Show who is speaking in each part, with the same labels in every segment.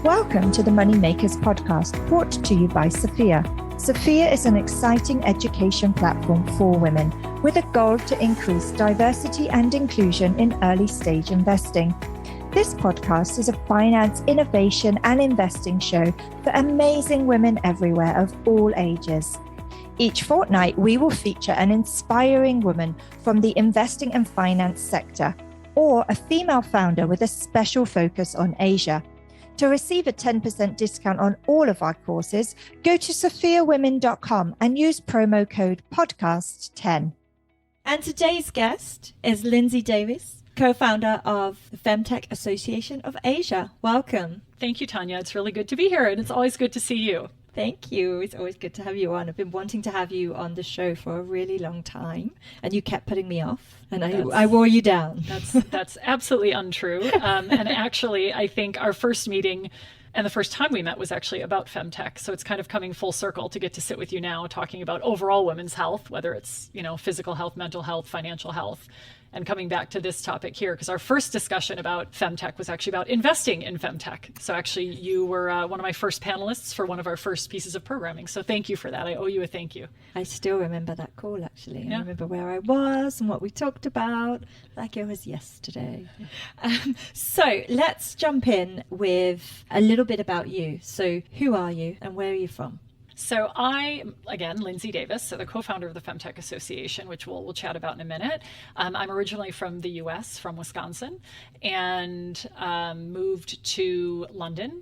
Speaker 1: Welcome to the Moneymakers podcast, brought to you by Sophia. Sophia is an exciting education platform for women with a goal to increase diversity and inclusion in early stage investing. This podcast is a finance, innovation, and investing show for amazing women everywhere of all ages. Each fortnight, we will feature an inspiring woman from the investing and finance sector, or a female founder with a special focus on Asia. To receive a 10% discount on all of our courses, go to sophiawomen.com and use promo code podcast10. And today's guest is Lindsay Davis, co-founder of the FemTech Association of Asia. Welcome.
Speaker 2: Thank you, Tanya. It's really good to be here, and it's always good to see you.
Speaker 1: Thank you. It's always good to have you on. I've been wanting to have you on the show for a really long time, and you kept putting me off, and I wore you down.
Speaker 2: That's absolutely untrue. And actually, I think our first meeting and the first time we met was actually about FemTech. So it's kind of coming full circle to get to sit with you now talking about overall women's health, whether it's, physical health, mental health, financial health, and coming back to this topic here, because our first discussion about FemTech was actually about investing in FemTech. So actually, you were one of my first panelists for one of our first pieces of programming. So thank you for that. I owe you a thank you.
Speaker 1: I still remember that call, actually. Yeah. I remember where I was and what we talked about, like it was yesterday. So let's jump in with a little bit about you. So who are you and where are you from?
Speaker 2: So I, again, Lindsay Davis, so the co-founder of the FemTech Association, which we'll chat about in a minute. I'm originally from the US, from Wisconsin, and moved to London,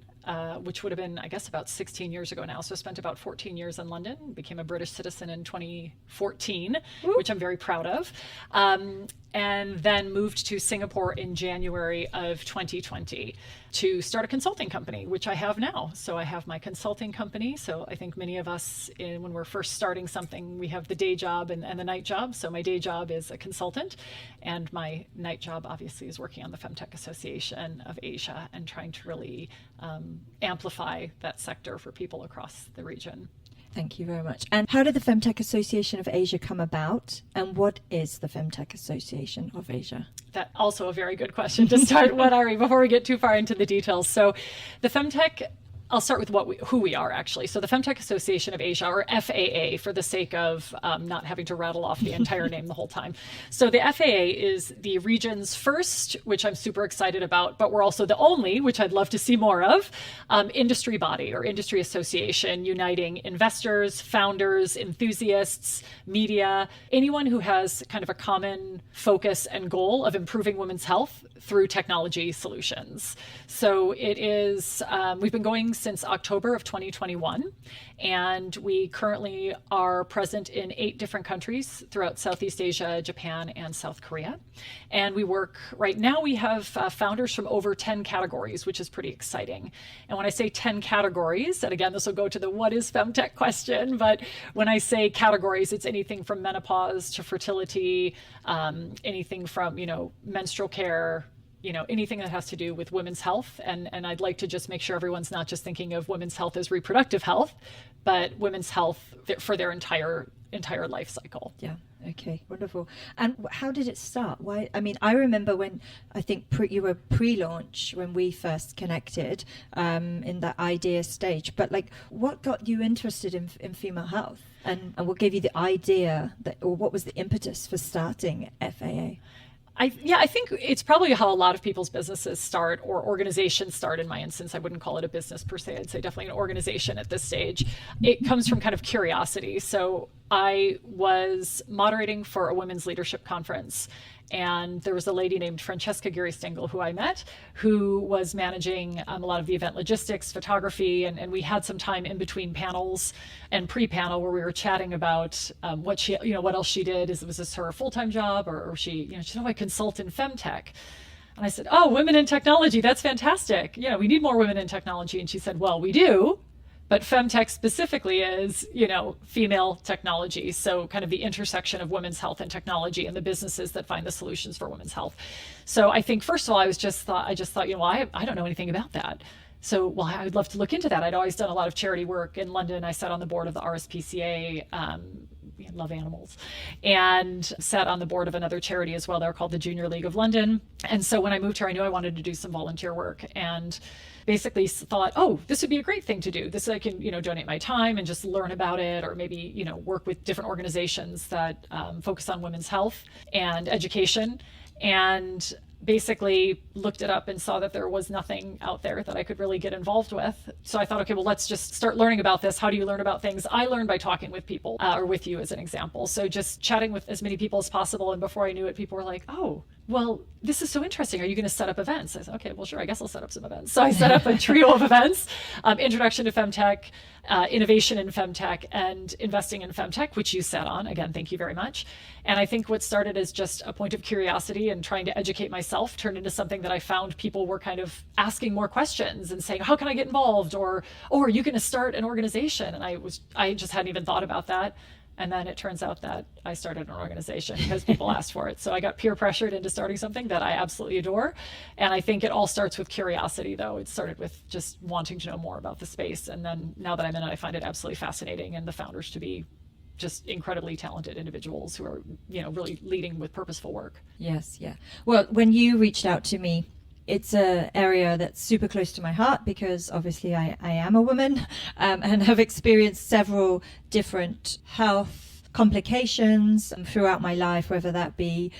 Speaker 2: which would have been, I guess, about 16 years ago now. So I spent about 14 years in London, became a British citizen in 2014, which I'm very proud of. And then moved to Singapore in January of 2020 to start a consulting company, which I have now. So I have my consulting company. So I think many of us, when we're first starting something, we have the day job and the night job. So my day job is a consultant, and my night job obviously is working on the FemTech Association of Asia and trying to really amplify that sector for people across the region.
Speaker 1: Thank you very much. And how did the FemTech Association of Asia come about? And what is the FemTech Association of Asia?
Speaker 2: That also a very good question to start. What are we, before we get too far into the details? So the FemTech, I'll start with who we are, actually. So the FemTech Association of Asia, or FAA, for the sake of not having to rattle off the entire name the whole time. So the FAA is the region's first, which I'm super excited about, but we're also the only, which I'd love to see more of, industry body or industry association uniting investors, founders, enthusiasts, media, anyone who has kind of a common focus and goal of improving women's health through technology solutions. So it is, we've been going since October of 2021, and we currently are present in 8 different countries throughout Southeast Asia, Japan, and South Korea. And we work, right now we have founders from over 10 categories, which is pretty exciting. And when I say 10 categories, and again, this will go to the what is FemTech question, but when I say categories, it's anything from menopause to fertility, anything from, menstrual care, anything that has to do with women's health. And I'd like to just make sure everyone's not just thinking of women's health as reproductive health, but women's health for their entire life cycle.
Speaker 1: Yeah. Okay. Wonderful. And how did it start? Why? I mean, I remember when I think you were pre-launch when we first connected in that idea stage. But what got you interested in female health, and what gave you the idea or what was the impetus for starting FAA?
Speaker 2: I think it's probably how a lot of people's businesses start, or organizations start. In my instance, I wouldn't call it a business per se. I'd say definitely an organization at this stage. It comes from kind of curiosity. So I was moderating for a women's leadership conference, and there was a lady named Francesca Giri-Stengel who I met, who was managing a lot of the event logistics, photography, and we had some time in between panels and pre-panel where we were chatting about what else she did. Was this her full-time job, or she said, I consult in FemTech. And I said, women in technology, that's fantastic. We need more women in technology. And she said, well, we do. But FemTech specifically is, female technology. So kind of the intersection of women's health and technology and the businesses that find the solutions for women's health. So I think, first of all, I just thought, I don't know anything about that. So, well, I would love to look into that. I'd always done a lot of charity work in London. I sat on the board of the RSPCA, love animals, and sat on the board of another charity as well. They're called the Junior League of London. And so when I moved here, I knew I wanted to do some volunteer work, and basically thought, oh, this would be a great thing to do. This, I can, donate my time and just learn about it, or maybe, work with different organizations that focus on women's health and education. And basically looked it up and saw that there was nothing out there that I could really get involved with. So I thought, okay, well, let's just start learning about this. How do you learn about things? I learned by talking with people, or with you as an example. So just chatting with as many people as possible. And before I knew it, people were like, oh, well, this is so interesting. Are you going to set up events? I said, okay, well, sure, I guess I'll set up some events. So I set up a trio of events, Introduction to FemTech, Innovation in FemTech, and Investing in FemTech, which you sat on. Again, thank you very much. And I think what started as just a point of curiosity and trying to educate myself turned into something that I found people were kind of asking more questions and saying, how can I get involved? Or, oh, are you going to start an organization? And I just hadn't even thought about that. And then it turns out that I started an organization because people asked for it. So I got peer pressured into starting something that I absolutely adore. And I think it all starts with curiosity, though. It started with just wanting to know more about the space. And then now that I'm in it, I find it absolutely fascinating, and the founders to be just incredibly talented individuals who are, really leading with purposeful work.
Speaker 1: Yes, yeah. Well, when you reached out to me, it's an area that's super close to my heart because obviously I am a woman, and have experienced several different health complications throughout my life, whether that be,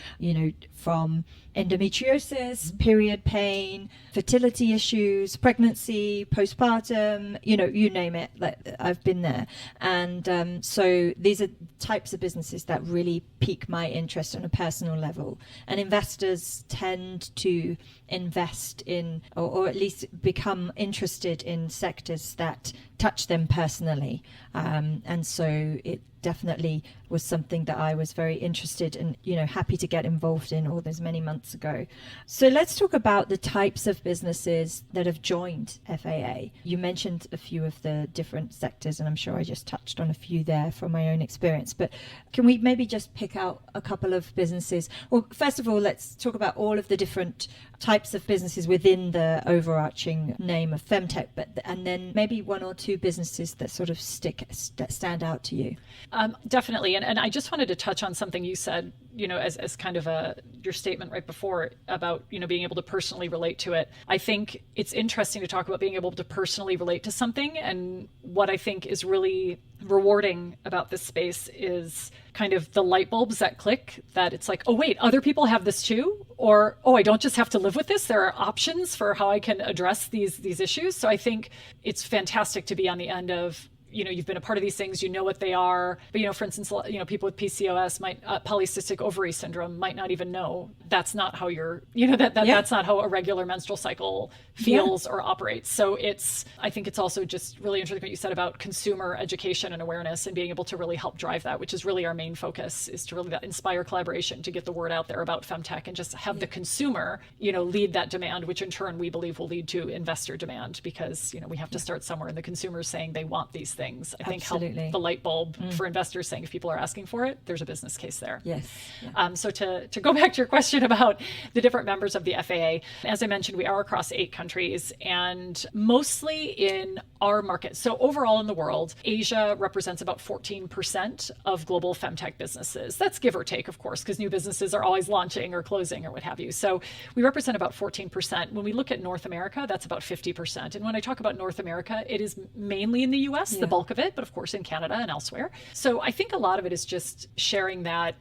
Speaker 1: from endometriosis, period pain, fertility issues, pregnancy, postpartum, you name it, I've been there. And so these are types of businesses that really pique my interest on a personal level. And investors tend to invest in, or at least become interested in sectors that touch them personally. And so it definitely was something that I was very interested in, happy to get involved in all those many months ago. So let's talk about the types of businesses that have joined FAA. You mentioned a few of the different sectors, and I'm sure I just touched on a few there from my own experience, but can we maybe just pick out a couple of businesses? Well, first of all, let's talk about all of the different types of businesses within the overarching name of FemTech, and then maybe one or two businesses that sort of stand out to you.
Speaker 2: Definitely. And I just wanted to touch on something you said, as kind of your statement right before about, being able to personally relate to it. I think it's interesting to talk about being able to personally relate to something. And what I think is really rewarding about this space is kind of the light bulbs that click, that it's like, oh, wait, other people have this too? Or, oh, I don't just have to live with this. There are options for how I can address these issues. So I think it's fantastic to be on the end of, you've been a part of these things, what they are. But, for instance, people with PCOS polycystic ovary syndrome might not even know that's not how that's not how a regular menstrual cycle feels or operates. So I think it's also just really interesting what you said about consumer education and awareness and being able to really help drive that, which is really our main focus, is to really inspire collaboration, to get the word out there about FemTech and just have the consumer, lead that demand, which in turn we believe will lead to investor demand, because, we have to start somewhere, and the consumers saying they want these things, I think help the light bulb for investors, saying if people are asking for it, there's a business case there.
Speaker 1: Yes.
Speaker 2: Yeah. So to go back to your question about the different members of the FAA, as I mentioned, we are across 8 countries and mostly in our market. So overall in the world, Asia represents about 14% of global FemTech businesses. That's give or take, of course, because new businesses are always launching or closing or what have you. So we represent about 14%. When we look at North America, that's about 50%. And when I talk about North America, it is mainly in the US, the bulk of it, but of course in Canada and elsewhere. So I think a lot of it is just sharing that,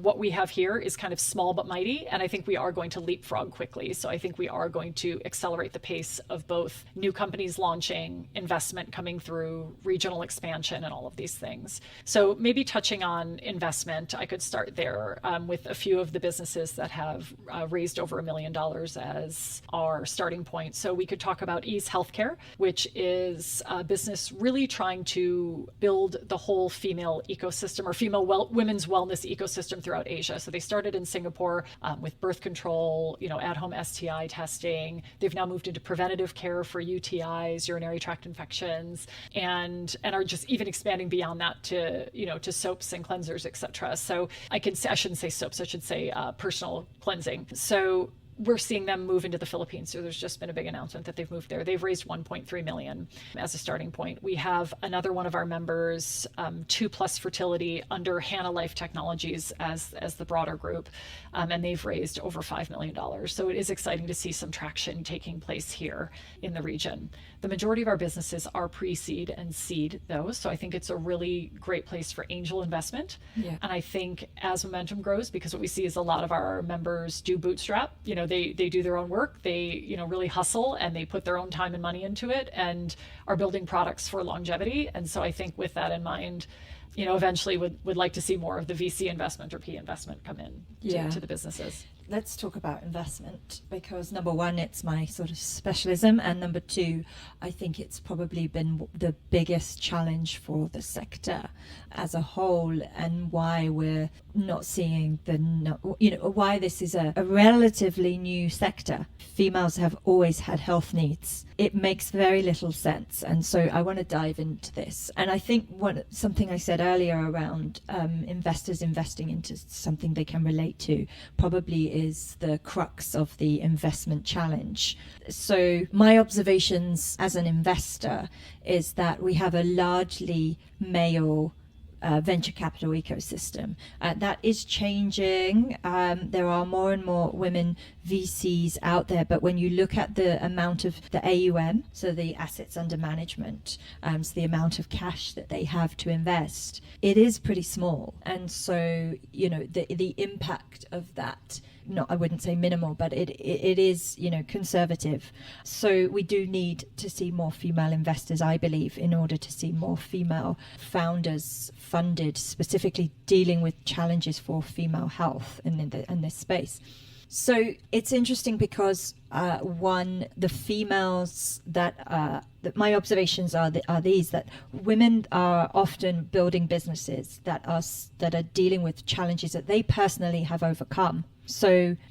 Speaker 2: what we have here is kind of small but mighty. And I think we are going to leapfrog quickly. So I think we are going to accelerate the pace of both new companies launching, investment coming through, regional expansion, and all of these things. So maybe touching on investment, I could start there with a few of the businesses that have raised over $1 million as our starting point. So we could talk about Ease Healthcare, which is a business really trying to build the whole female ecosystem, or women's wellness ecosystem throughout Asia. So they started in Singapore with birth control, at-home STI testing. They've now moved into preventative care for UTIs, urinary tract infections, and are just even expanding beyond that to soaps and cleansers, etc. So I shouldn't say soaps, I should say personal cleansing. So we're seeing them move into the Philippines. So there's just been a big announcement that they've moved there. They've raised 1.3 million as a starting point. We have another one of our members, 2+ Fertility, under Hannah Life Technologies as the broader group, and they've raised over $5 million. So it is exciting to see some traction taking place here in the region. The majority of our businesses are pre-seed and seed, though, so I think it's a really great place for angel investment.
Speaker 1: Yeah.
Speaker 2: And I think as momentum grows, because what we see is a lot of our members do bootstrap. They do their own work, they really hustle, and they put their own time and money into it, and are building products for longevity. And so I think with that in mind, eventually would like to see more of the VC investment or PE investment come in to the businesses.
Speaker 1: Let's talk about investment, because number one, it's my sort of specialism, and number two, I think it's probably been the biggest challenge for the sector as a whole, and why we're not seeing why this is a relatively new sector. Females have always had health needs. It makes very little sense, and so I want to dive into this. And I think something I said earlier around investors investing into something they can relate to probably is the crux of the investment challenge. So my observations as an investor is that we have a largely male venture capital ecosystem. That is changing. There are more and more women VCs out there, but when you look at the amount of the AUM, so the assets under management, so the amount of cash that they have to invest, it is pretty small. And so, the impact of that, I wouldn't say minimal, but it is, conservative. So we do need to see more female investors, I believe, in order to see more female founders funded, specifically dealing with challenges for female health in this space. So it's interesting because the females that my observations are these, that women are often building businesses that are dealing with challenges that they personally have overcome,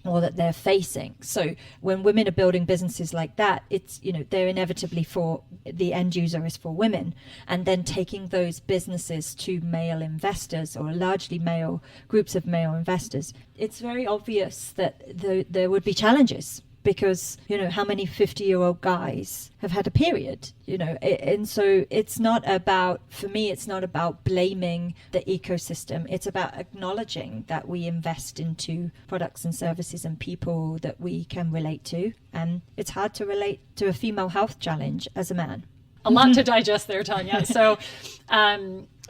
Speaker 1: or that they're facing. So when women are building businesses like that, it's, they're inevitably for the end user is for women, and then taking those businesses to male investors, or largely male groups of male investors, it's very obvious that there would be challenges. Because, how many 50-year-old guys have had a period, and so it's not about blaming the ecosystem. It's about acknowledging that we invest into products and services and people that we can relate to. And it's hard to relate to a female health challenge as a man.
Speaker 2: A lot to digest there, Tanya. So,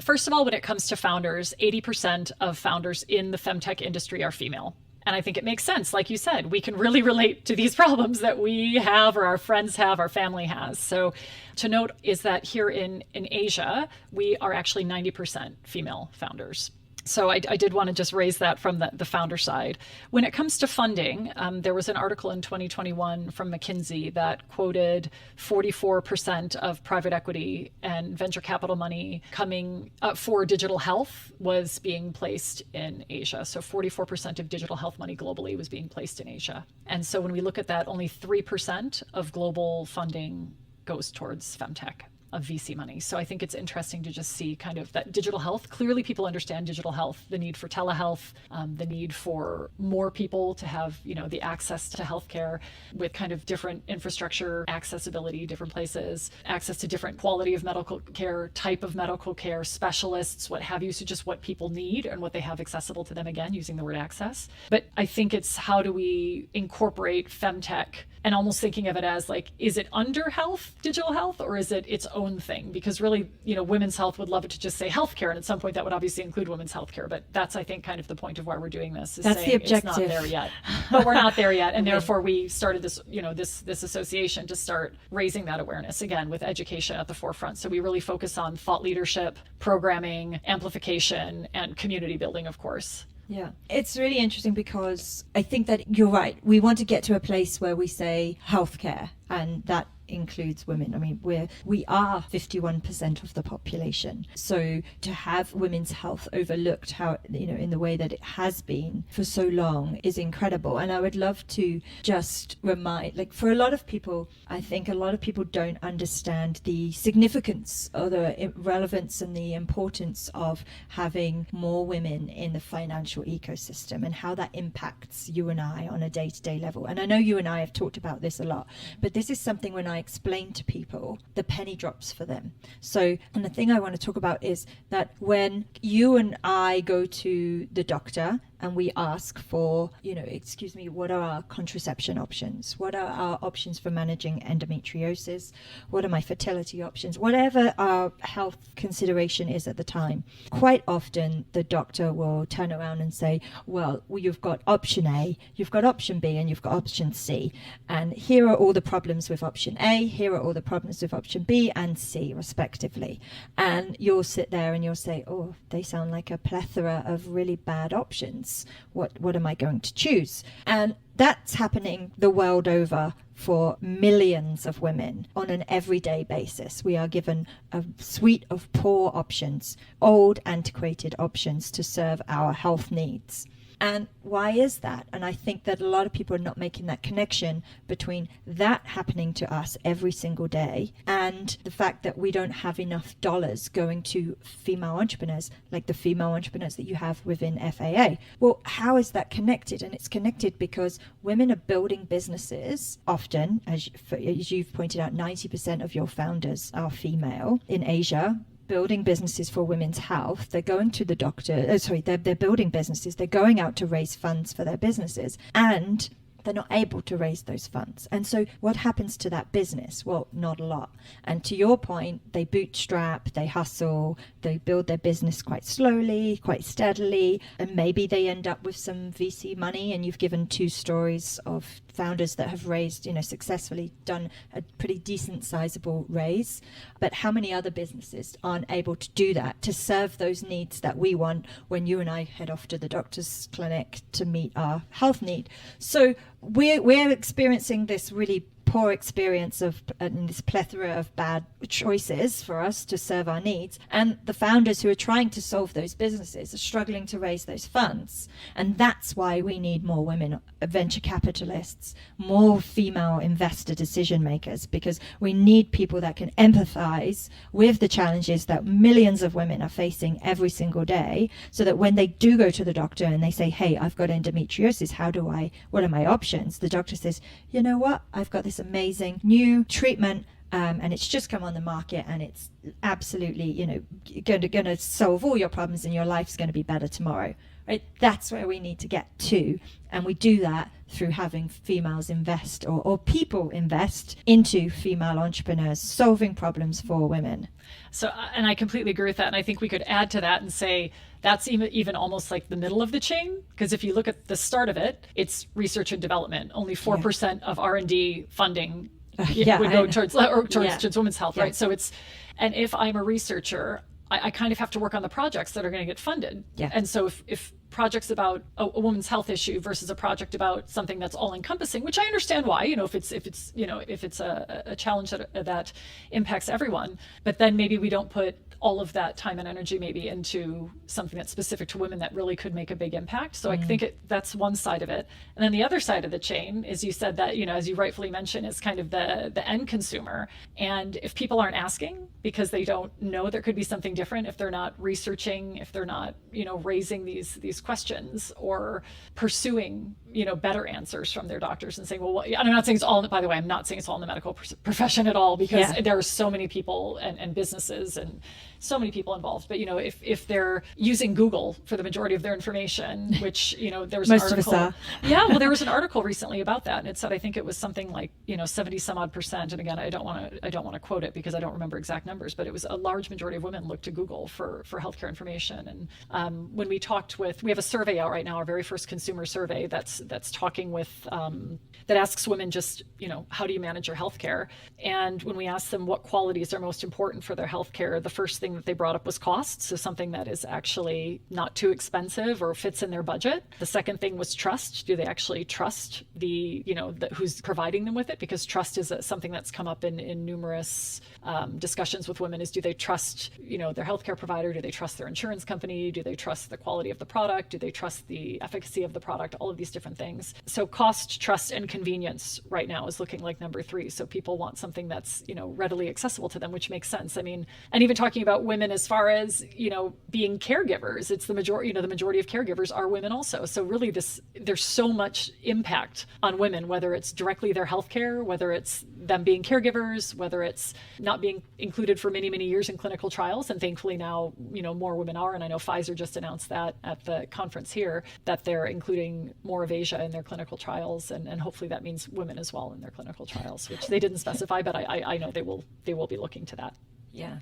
Speaker 2: first of all, when it comes to founders, 80% of founders in the FemTech industry are female. And I think it makes sense. Like you said, we can really relate to these problems that we have, or our friends have, our family has. So to note is that here in Asia, we are actually 90% female founders. So I did want to just raise that from the founder side. When it comes to funding, there was an article in 2021 from McKinsey that quoted 44% of private equity and venture capital money coming for digital health was being placed in Asia. So 44% of digital health money globally was being placed in Asia. And so when we look at that, only 3% of global funding goes towards FemTech of VC money. So I think it's interesting to just see kind of that digital health. Clearly people understand digital health, the need for telehealth, the need for more people to have, the access to healthcare with kind of different infrastructure, accessibility, different places, access to different quality of medical care, type of medical care, specialists, what have you. So just what people need and what they have accessible to them, again, using the word access. But I think it's how do we incorporate FemTech, and almost thinking of it as like, is it under health, digital health, or is it its own thing? Because really, women's health would love it to just say healthcare, and at some point that would obviously include women's healthcare. But that's, I think, kind of the point of why we're doing this. Is
Speaker 1: that's
Speaker 2: saying
Speaker 1: the objective.
Speaker 2: It's not there yet, but we're not there yet, and therefore we started this, this association to start raising that awareness again with education at the forefront. So we really focus on thought leadership, programming, amplification, and community building, of course.
Speaker 1: Yeah, it's really interesting because I think that you're right. We want to get to a place where we say healthcare, and that includes women. I mean, we are 51% of the population. So to have women's health overlooked, how, you know, in the way that it has been for so long, is incredible. And I would love to just remind, like, for a lot of people, I think a lot of people don't understand the significance or the relevance and the importance of having more women in the financial ecosystem and how that impacts you and I on a day-to-day level. And I know you and I have talked about this a lot, but this is something when I explain to people, the penny drops for them. So, and the thing I want to talk about is that when you and I go to the doctor and we ask for, you know, excuse me, what are our contraception options? What are our options for managing endometriosis? What are my fertility options? Whatever our health consideration is at the time, quite often the doctor will turn around and say, well, you've got option A, you've got option B, and you've got option C. And here are all the problems with option A, here are all the problems with option B and C, respectively. And you'll sit there and you'll say, oh, they sound like a plethora of really bad options. What am I going to choose? And that's happening the world over for millions of women on an everyday basis. We are given a suite of poor options, old, antiquated options to serve our health needs. And why is that? And I think that a lot of people are not making that connection between that happening to us every single day and the fact that we don't have enough dollars going to female entrepreneurs, like the female entrepreneurs that you have within FAA. Well, how is that connected? And it's connected because women are building businesses often, as you've pointed out, 90% of your founders are female in Asia, building businesses for women's health. They're going to the doctor, they're building businesses, they're going out to raise funds for their businesses, and they're not able to raise those funds. And so what happens to that business? Well, not a lot. And to your point, they bootstrap, they hustle, they build their business quite slowly, quite steadily, and maybe they end up with some VC money. And you've given 2 stories of founders that have raised, successfully done a pretty decent sizable raise. But how many other businesses aren't able to do that, to serve those needs that we want when you and I head off to the doctor's clinic to meet our health need? So we're experiencing this really poor experience of this plethora of bad choices for us to serve our needs, and the founders who are trying to solve those businesses are struggling to raise those funds. And that's why we need more women venture capitalists, more female investor decision makers, because we need people that can empathize with the challenges that millions of women are facing every single day, so that when they do go to the doctor and they say, hey, I've got endometriosis, what are my options? The doctor says, you know what, I've got this amazing new treatment, and it's just come on the market, and it's absolutely, going to solve all your problems, and your life's going to be better tomorrow. Right? That's where we need to get to, and we do that through having females invest or people invest into female entrepreneurs solving problems for women.
Speaker 2: So, and I completely agree with that. And I think we could add to that and say that's even almost like the middle of the chain, because if you look at the start of it, it's research and development. Only 4% of R&D funding would go towards women's health, right? So and if I'm a researcher, I kind of have to work on the projects that are going to get funded. Yeah. And so if projects about a woman's health issue versus a project about something that's all encompassing, which I understand why, if it's a challenge that impacts everyone, but then maybe we don't put all of that time and energy maybe into something that's specific to women that really could make a big impact. So I think that's one side of it. And then the other side of the chain is, you said that, as you rightfully mentioned, is kind of the end consumer. And if people aren't asking because they don't know there could be something different, if they're not researching, if they're not, raising these questions or pursuing, better answers from their doctors and saying, well, I'm not saying it's all, by the way, I'm not saying it's all in the medical profession at all, because there are so many people and businesses and so many people involved. But, if they're using Google for the majority of their information, which, there was an article. Yeah, well, there was an article recently about that. And it said, I think it was something like, 70 some odd percent. And again, I don't want to quote it because I don't remember exact numbers, but it was a large majority of women look to Google for healthcare information. And when we have a survey out right now, our very first consumer survey that's talking with, that asks women just, how do you manage your healthcare? And when we ask them what qualities are most important for their healthcare, the first thing thing that they brought up was cost. So something that is actually not too expensive or fits in their budget. The second thing was trust. Do they actually trust who's providing them with it? Because trust is something that's come up in numerous discussions with women, is do they trust, their healthcare provider? Do they trust their insurance company? Do they trust the quality of the product? Do they trust the efficacy of the product? All of these different things. So cost, trust, and convenience right now is looking like number 3. So people want something that's, readily accessible to them, which makes sense. I mean, and even talking about women as far as, being caregivers, it's the majority, the majority of caregivers are women also. So really there's so much impact on women, whether it's directly their healthcare, whether it's them being caregivers, whether it's not being included for many, many years in clinical trials. And thankfully now, more women are. And I know Pfizer just announced that at the conference here, that they're including more of Asia in their clinical trials. And hopefully that means women as well in their clinical trials, which they didn't specify, but I know they will be looking to that.
Speaker 1: Yeah,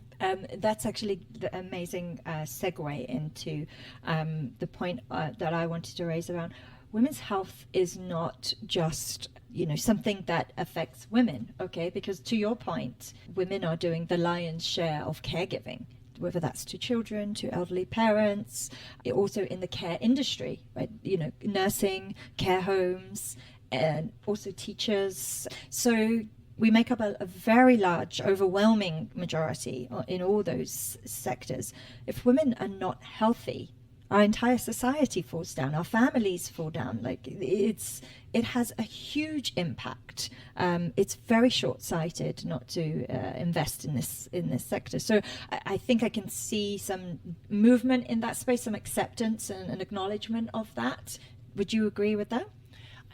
Speaker 1: that's actually the amazing segue into the point that I wanted to raise around women's health is not just, something that affects women, okay? Because to your point, women are doing the lion's share of caregiving, whether that's to children, to elderly parents, also in the care industry, right? Nursing, care homes, and also teachers. So we make up a very large, overwhelming majority in all those sectors. If women are not healthy, our entire society falls down, our families fall down. Like it has a huge impact. It's very short-sighted not to invest in this sector. So I think I can see some movement in that space, some acceptance and an acknowledgement of that. Would you agree with that?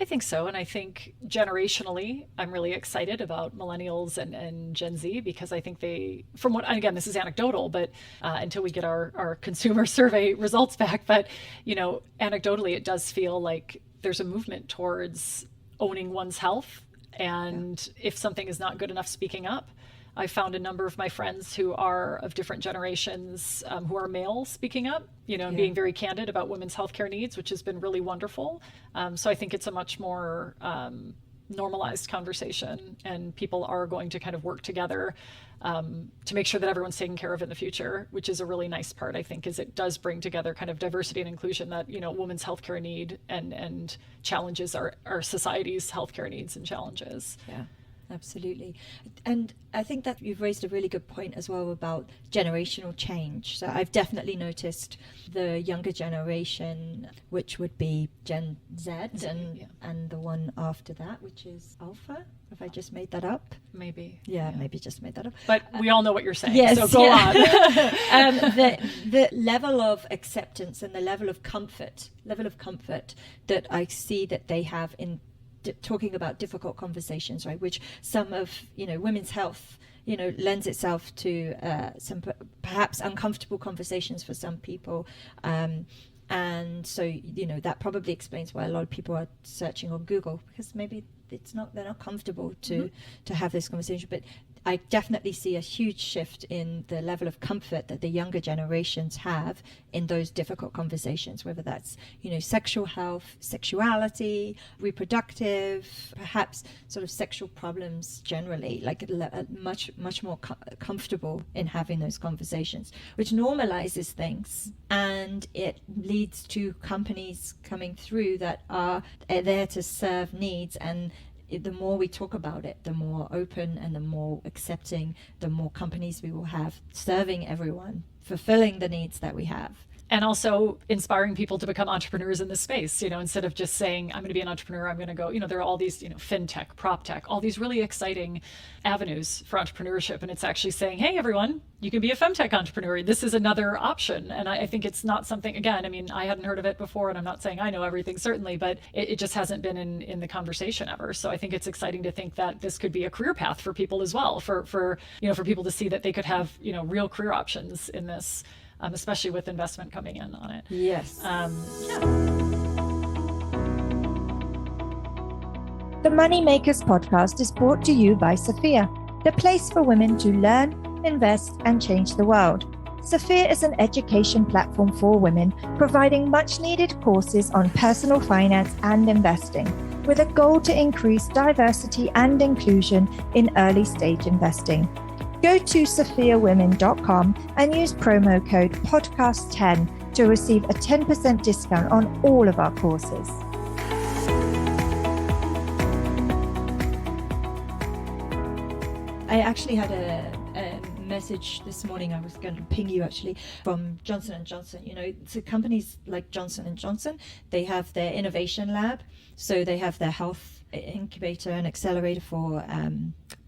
Speaker 2: I think so. And I think generationally, I'm really excited about millennials and Gen Z, because I think again, this is anecdotal, but until we get our consumer survey results back, but, anecdotally, it does feel like there's a movement towards owning one's health. And if something is not good enough, speaking up. I found a number of my friends who are of different generations, who are male, speaking up, and being very candid about women's healthcare needs, which has been really wonderful. So I think it's a much more normalized conversation, and people are going to kind of work together to make sure that everyone's taken care of in the future, which is a really nice part, I think, is it does bring together kind of diversity and inclusion that, women's healthcare need and challenges our society's healthcare needs and challenges.
Speaker 1: Yeah. Absolutely. And I think that you've raised a really good point as well about generational change. So I've definitely noticed the younger generation, which would be Gen Z and the one after that, which is Alpha. Have I just made that up?
Speaker 2: Maybe.
Speaker 1: Yeah, maybe just made that up.
Speaker 2: But we all know what you're saying,
Speaker 1: yes,
Speaker 2: so go on.
Speaker 1: The level of acceptance and the level of comfort that I see that they have in talking about difficult conversations, right, which some of women's health lends itself to some perhaps uncomfortable conversations for some people, and so that probably explains why a lot of people are searching on Google, because maybe they're not comfortable to have this conversation. But I definitely see a huge shift in the level of comfort that the younger generations have in those difficult conversations, whether that's, sexual health, sexuality, reproductive, perhaps sort of sexual problems generally, like much more comfortable in having those conversations, which normalizes things, and it leads to companies coming through that are there to serve needs. And the more we talk about it, the more open and the more accepting, the more companies we will have serving everyone, fulfilling the needs that we have.
Speaker 2: And also inspiring people to become entrepreneurs in this space, instead of just saying, I'm going to be an entrepreneur, I'm going to go, there are all these, FinTech, PropTech, all these really exciting avenues for entrepreneurship. And it's actually saying, hey, everyone, you can be a FemTech entrepreneur. This is another option. And I think it's not something, again, I hadn't heard of it before, and I'm not saying I know everything, certainly, but it just hasn't been in the conversation ever. So I think it's exciting to think that this could be a career path for people as well, for people to see that they could have, real career options in this. Especially with investment coming in on it.
Speaker 1: Yes.
Speaker 3: The Moneymakers podcast is brought to you by Sophia, the place for women to learn, invest, and change the world. Sophia is an education platform for women, providing much-needed courses on personal finance and investing, with a goal to increase diversity and inclusion in early-stage investing.
Speaker 1: Go to sophiawomen.com and use promo code podcast10 to receive a 10% discount on all of our courses.
Speaker 3: I actually had a message this morning. I was going to ping you actually from Johnson & Johnson. You know, so companies like Johnson & Johnson, they have their innovation lab. So they have their health incubator and accelerator for,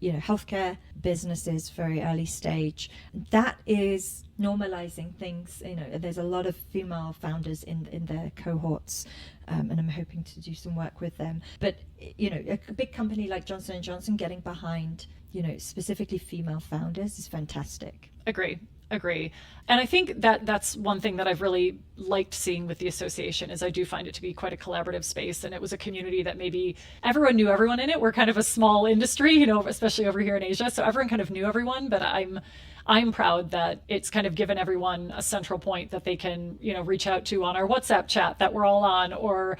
Speaker 3: healthcare businesses, very early stage. That is normalizing things. You know, there's a lot of female founders in their cohorts, and I'm hoping to do some work with them. But, you know, a big company like Johnson & Johnson getting behind, you know, specifically female founders is fantastic.
Speaker 2: Agree. And I think that that's one thing that I've really liked seeing with the association is I do find it to be quite a collaborative space. And it was a community that maybe everyone knew everyone in it. We're kind of a small industry, you know, especially over here in Asia. So everyone kind of knew everyone, but I'm proud that it's kind of given everyone a central point that they can, you know, reach out to on our WhatsApp chat that we're all on, or,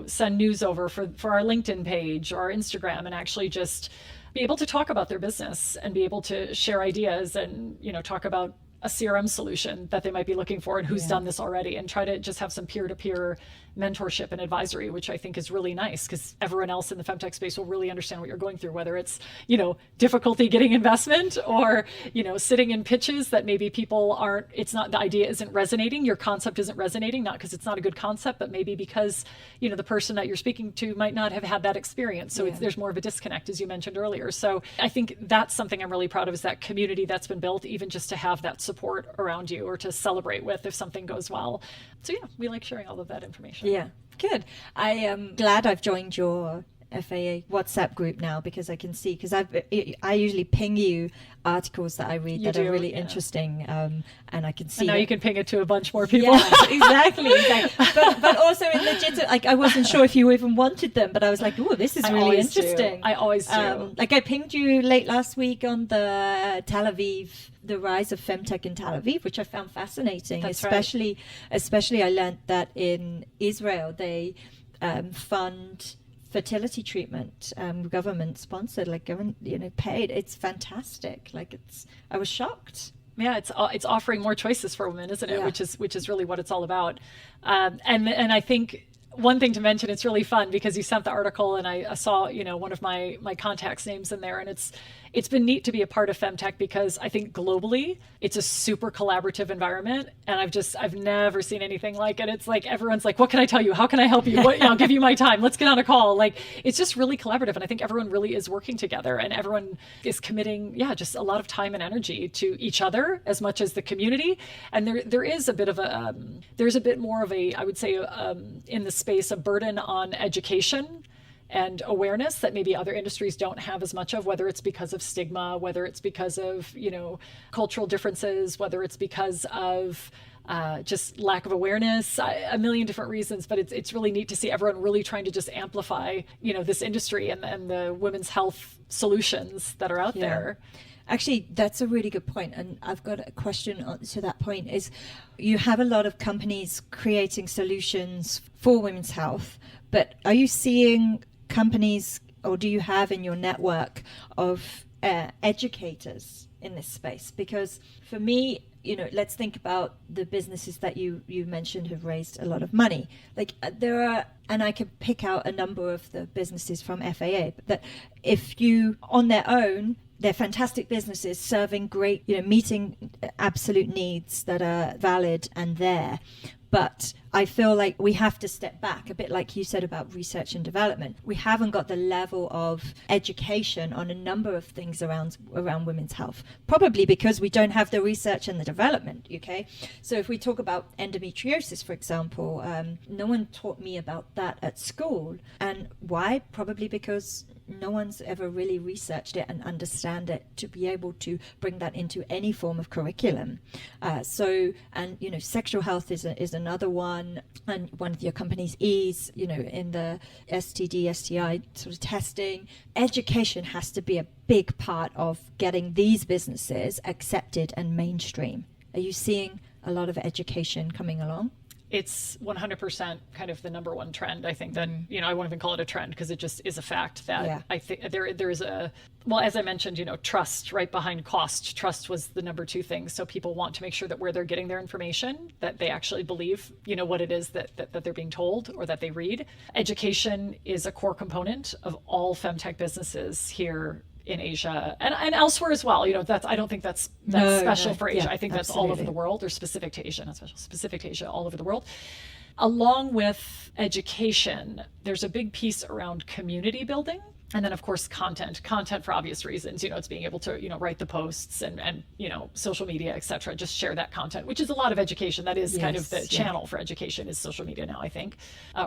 Speaker 2: send news over for our LinkedIn page or our Instagram, and actually just be able to talk about their business and be able to share ideas and, you know, talk about a CRM solution that they might be looking for and who's done this already, and try to just have some peer-to-peer mentorship and advisory, which I think is really nice because everyone else in the femtech space will really understand what you're going through, whether it's, you know, difficulty getting investment or, you know, sitting in pitches that maybe people aren't, it's not, the idea isn't resonating, your concept isn't resonating, not because it's not a good concept, but maybe because, you know, the person that you're speaking to might not have had that experience. So there's more of a disconnect, as you mentioned earlier. So I think that's something I'm really proud of, is that community that's been built, even just to have that support around you or to celebrate with if something goes well. So yeah, we like sharing all of that information.
Speaker 3: Yeah, good. I am glad I've joined your FAA WhatsApp group now, because I can see, because I usually ping you articles that I read that are really interesting, and I can see.
Speaker 2: And now you can ping it to a bunch more people.
Speaker 3: Yeah, exactly. But also in legit, like I wasn't sure if you even wanted them, but I was like, oh, this is really interesting.
Speaker 2: I always do.
Speaker 3: Like I pinged you late last week on the the rise of femtech in Tel Aviv, which I found fascinating.
Speaker 2: That's
Speaker 3: especially I learned that in Israel they fund fertility treatment, government sponsored, like government, paid. It's fantastic. I was shocked.
Speaker 2: Yeah, it's offering more choices for women, isn't it? Yeah. Which is really what it's all about. And I think one thing to mention, it's really fun because you sent the article and I saw, one of my contacts' names in there, and it's been neat to be a part of femtech because I think globally it's a super collaborative environment, and I've never seen anything like it. It's like everyone's like, what can I tell you? How can I help you? I'll give you my time. Let's get on a call. Like, it's just really collaborative, and I think everyone really is working together, and everyone is committing, just a lot of time and energy to each other as much as the community. And there is a bit of there's a bit more of a, I would say, in the space, a burden on education and awareness that maybe other industries don't have as much of, whether it's because of stigma, whether it's because of, cultural differences, whether it's because of just lack of awareness, a million different reasons. But it's really neat to see everyone really trying to just amplify, this industry and the women's health solutions that are out there.
Speaker 3: Actually, that's a really good point. And I've got a question to that point is, you have a lot of companies creating solutions for women's health, but are you seeing companies, or do you have in your network of educators in this space? Because for me, let's think about the businesses that you mentioned have raised a lot of money. Like there are, and I can pick out a number of the businesses from FAA, but that if you, on their own, they're fantastic businesses serving great, meeting absolute needs that are valid and there. But I feel like we have to step back, a bit like you said about research and development. We haven't got the level of education on a number of things around women's health, probably because we don't have the research and the development, okay? So if we talk about endometriosis, for example, no one taught me about that at school. And why? Probably because no one's ever really researched it and understand it to be able to bring that into any form of curriculum. Sexual health is another one, and one of your companies is, in the STD, STI sort of testing. Education has to be a big part of getting these businesses accepted and mainstream. Are you seeing a lot of education coming along?
Speaker 2: it's 100% kind of the number one trend. I think that, I won't even call it a trend because it just is a fact that I think there is well, as I mentioned, trust right behind cost. Trust was the number two thing. So people want to make sure that where they're getting their information, that they actually believe, what it is that they're being told or that they read. Education is a core component of all femtech businesses here in Asia and elsewhere as well. I don't think that's special for Asia. I think that's all over the world, or specific to Asia, not special, specific to Asia, all over the world. Along with education, there's a big piece around community building. And then, of course, content for obvious reasons. It's being able to, write the posts and social media, et cetera, just share that content, which is a lot of education. That is kind of the channel for education is social media now, I think,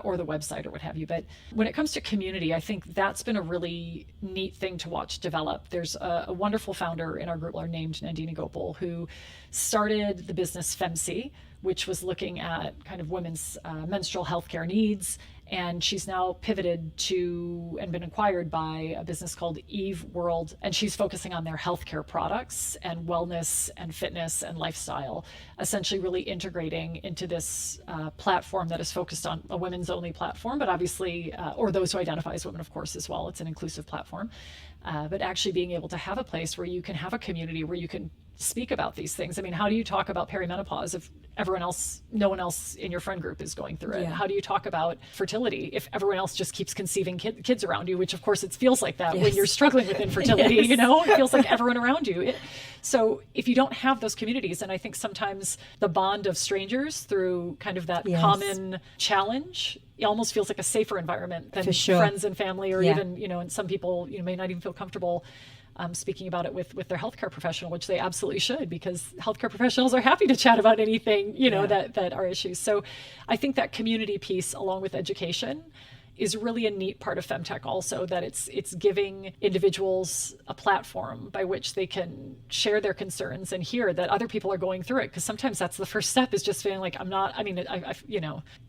Speaker 2: or the website or what have you. But when it comes to community, I think that's been a really neat thing to watch develop. There's a wonderful founder in our group named Nandini Gopal who started the business FemC, which was looking at kind of women's menstrual healthcare needs. And she's now pivoted to and been acquired by a business called Eve World. And she's focusing on their healthcare products and wellness and fitness and lifestyle, essentially really integrating into this platform that is focused on a women's only platform, but obviously, or those who identify as women, of course, as well. It's an inclusive platform. But actually being able to have a place where you can have a community where you can speak about these things. I mean, how do you talk about perimenopause if no one else in your friend group is going through it? How do you talk about fertility if everyone else just keeps conceiving kids around you, which of course it feels like that when you're struggling with infertility, it feels like everyone around you. So if you don't have those communities, and I think sometimes the bond of strangers through kind of that common challenge, it almost feels like a safer environment than friends and family, or even, and some people, may not even feel comfortable speaking about it with their healthcare professional, which they absolutely should, because healthcare professionals are happy to chat about anything, that are issues. So I think that community piece, along with education, is really a neat part of FemTech also, that it's giving individuals a platform by which they can share their concerns and hear that other people are going through it. Because sometimes that's the first step, is just feeling like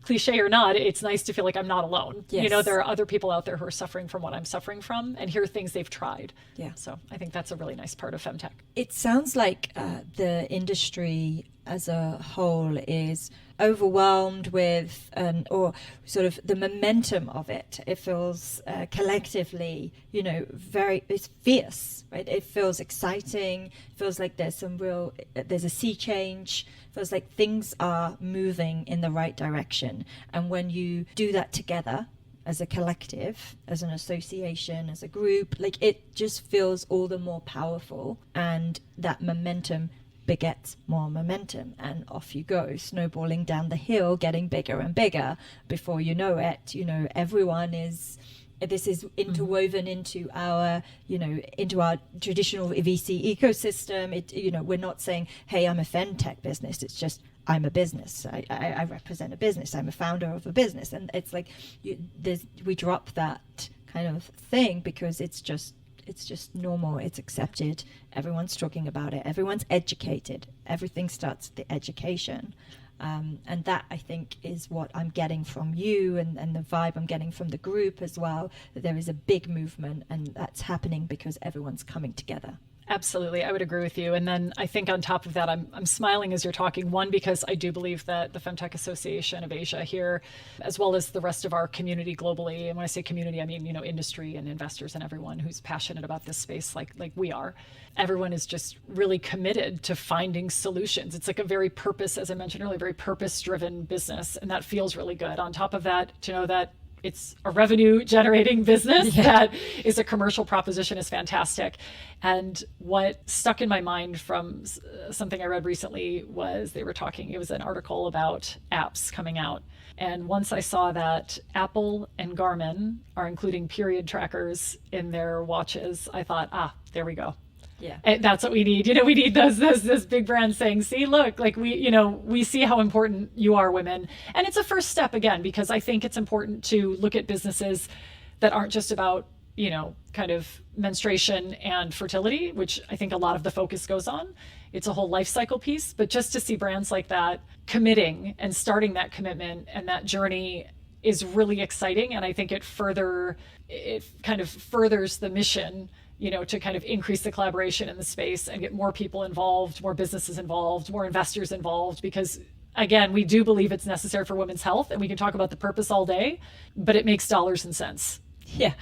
Speaker 2: cliche or not, it's nice to feel like I'm not alone. There are other people out there who are suffering from what I'm suffering from, and hear things they've tried. So I think that's a really nice part of FemTech.
Speaker 3: It sounds like the industry as a whole is overwhelmed with or sort of the momentum of it. It feels collectively, it's fierce, right? It feels exciting. It feels like there's a sea change. It feels like things are moving in the right direction. And when you do that together as a collective, as an association, as a group, like, it just feels all the more powerful, and that momentum begets more momentum, and off you go, snowballing down the hill, getting bigger and bigger. Before you know it, this is interwoven into our traditional VC ecosystem. We're not saying, hey, I'm a FemTech business. It's just, I'm a business. I represent a business. I'm a founder of a business. And it's like, we drop that kind of thing because it's just normal. It's accepted. Everyone's talking about it. Everyone's educated. Everything starts at the education. And that, I think, is what I'm getting from you, and the vibe I'm getting from the group as well, that there is a big movement, and that's happening because everyone's coming together.
Speaker 2: Absolutely. I would agree with you. And then I think on top of that, I'm smiling as you're talking, one, because I do believe that the FemTech Association of Asia here, as well as the rest of our community globally, and when I say community, I mean, industry and investors and everyone who's passionate about this space like we are, everyone is just really committed to finding solutions. It's like a very as I mentioned earlier, very purpose-driven business. And that feels really good. On top of that, to know that it's a revenue generating business that is a commercial proposition is fantastic. And what stuck in my mind from something I read recently was it was an article about apps coming out. And once I saw that Apple and Garmin are including period trackers in their watches, I thought, there we go.
Speaker 3: Yeah.
Speaker 2: And that's what we need. We need those big brands saying, see, look, like we see how important you are, women. And it's a first step, again, because I think it's important to look at businesses that aren't just about, kind of menstruation and fertility, which I think a lot of the focus goes on. It's a whole life cycle piece, but just to see brands like that committing and starting that commitment and that journey is really exciting. And I think it kind of furthers the mission, to kind of increase the collaboration in the space and get more people involved, more businesses involved, more investors involved, because again, we do believe it's necessary for women's health, and we can talk about the purpose all day, but it makes dollars and cents.
Speaker 3: Yeah.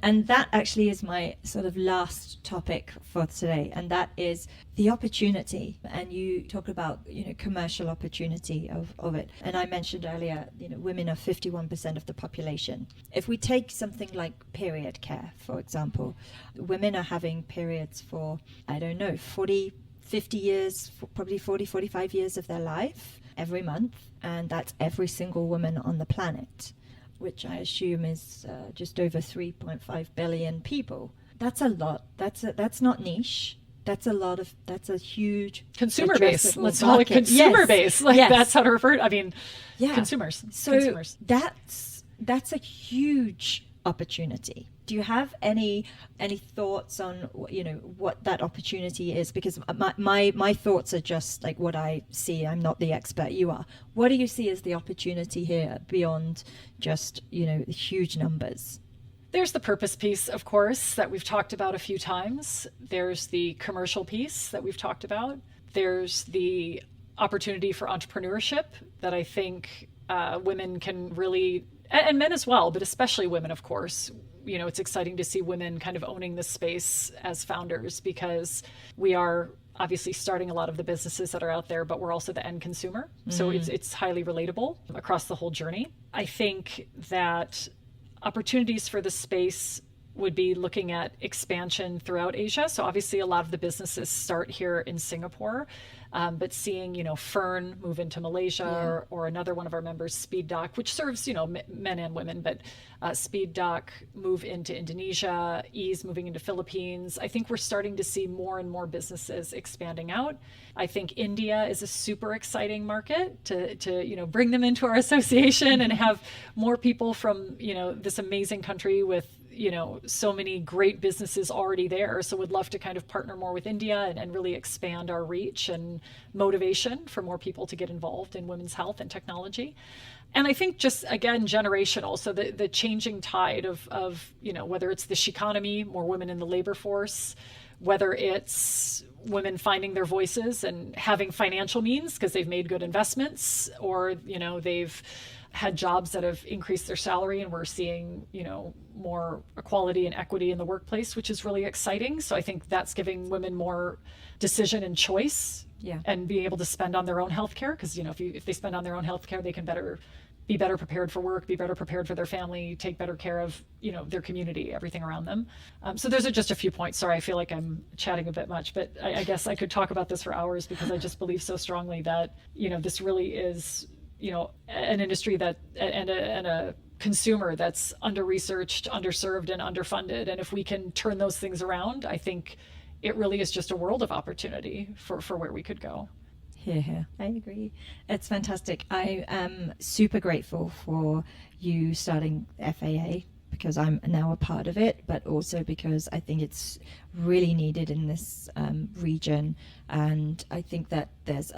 Speaker 3: And that actually is my sort of last topic for today. And that is the opportunity. And you talk about, commercial opportunity of it. And I mentioned earlier, women are 51% of the population. If we take something like period care, for example, women are having periods for, 40, 50 years, probably 40, 45 years of their life every month. And that's every single woman on the planet, which I assume is just over 3.5 billion people. That's a lot. That's not niche. That's a huge
Speaker 2: consumer base. Let's call it
Speaker 3: market.
Speaker 2: consumer base. That's how to refer to it. Consumers.
Speaker 3: So
Speaker 2: consumers.
Speaker 3: That's a huge opportunity. Do you have any thoughts on what that opportunity is? Because my thoughts are just like what I see. I'm not the expert, you are. What do you see as the opportunity here beyond just huge numbers?
Speaker 2: There's the purpose piece, of course, that we've talked about a few times. There's the commercial piece that we've talked about. There's the opportunity for entrepreneurship that I think women can really, and men as well, but especially women, of course. It's exciting to see women kind of owning this space as founders, because we are obviously starting a lot of the businesses that are out there, but we're also the end consumer. So it's highly relatable across the whole journey. I think that opportunities for the space would be looking at expansion throughout Asia. So obviously a lot of the businesses start here in Singapore, but seeing, Fern move into Malaysia, or another one of our members, Speed Doc, which serves, men and women, but Speed Doc move into Indonesia, Ease moving into Philippines. I think we're starting to see more and more businesses expanding out. I think India is a super exciting market to bring them into our association and have more people from, this amazing country with, so many great businesses already there. So would love to kind of partner more with India and really expand our reach and motivation for more people to get involved in women's health and technology. And I think just, again, generational. So the changing tide of whether it's the economy, more women in the labor force, whether it's women finding their voices and having financial means because they've made good investments, or, they've had jobs that have increased their salary, and we're seeing, more equality and equity in the workplace, which is really exciting. So I think that's giving women more decision and choice, and being able to spend on their own healthcare. Because, if they spend on their own healthcare, they can be better prepared for work, be better prepared for their family, take better care of, their community, everything around them. So those are just a few points. Sorry, I feel like I'm chatting a bit much, but I guess I could talk about this for hours, because I just believe so strongly that, this really is, an industry that, and a consumer that's under-researched, underserved, and underfunded. And if we can turn those things around, I think it really is just a world of opportunity for where we could go.
Speaker 3: Here. I agree. It's fantastic. I am super grateful for you starting FAA, because I'm now a part of it, but also because I think it's really needed in this region. And I think that there's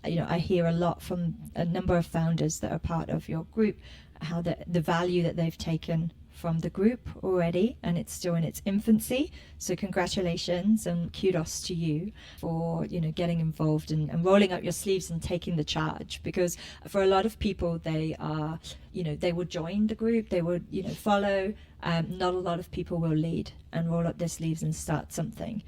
Speaker 3: I hear a lot from a number of founders that are part of your group, how the value that they've taken from the group already, and it's still in its infancy. So congratulations and kudos to you for getting involved and rolling up your sleeves and taking the charge, because for a lot of people, they are they will join the group, they will follow. Not a lot of people will lead and roll up their sleeves and start something.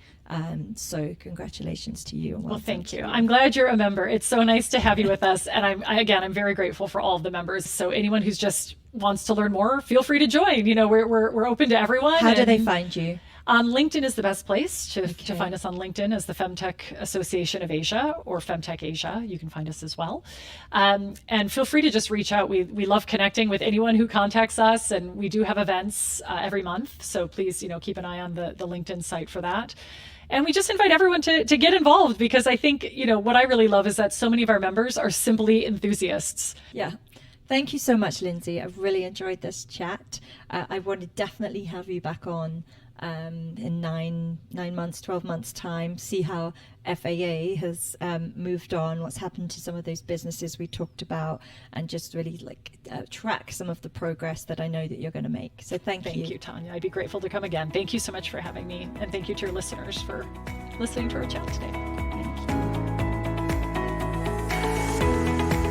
Speaker 3: So congratulations to you.
Speaker 2: Well, thank you. I'm glad you're a member. It's so nice to have you with us. And I'm very grateful for all of the members. So anyone who's just wants to learn more, feel free to join. We're open to everyone.
Speaker 3: How do they find you?
Speaker 2: LinkedIn is the best place to find us on LinkedIn as the FemTech Association of Asia, or FemTech Asia. You can find us as well. And feel free to just reach out. We love connecting with anyone who contacts us, and we do have events every month. So please, keep an eye on the LinkedIn site for that. And we just invite everyone to get involved, because I think, what I really love is that so many of our members are simply enthusiasts.
Speaker 3: Yeah. Thank you so much, Lindsay. I've really enjoyed this chat. I want to definitely have you back on in 9 months, 12 months time, see how FAA has moved on, what's happened to some of those businesses we talked about, and just really track some of the progress that I know that you're going to make. So thank you.
Speaker 2: Thank you, Tanya. I'd be grateful to come again. Thank you so much for having me. And thank you to your listeners for listening to our chat today.
Speaker 3: Thank you.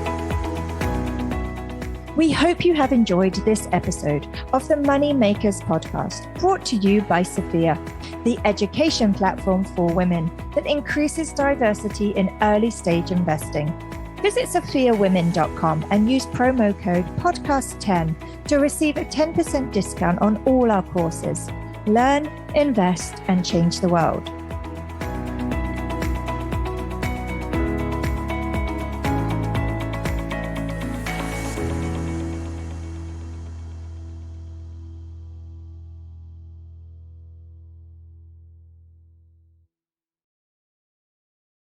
Speaker 1: We hope you have enjoyed this episode of the Money Makers podcast, brought to you by Sophia, the education platform for women that increases diversity in early stage investing. Visit sophiawomen.com and use promo code podcast10 to receive a 10% discount on all our courses. Learn, invest, and change the world.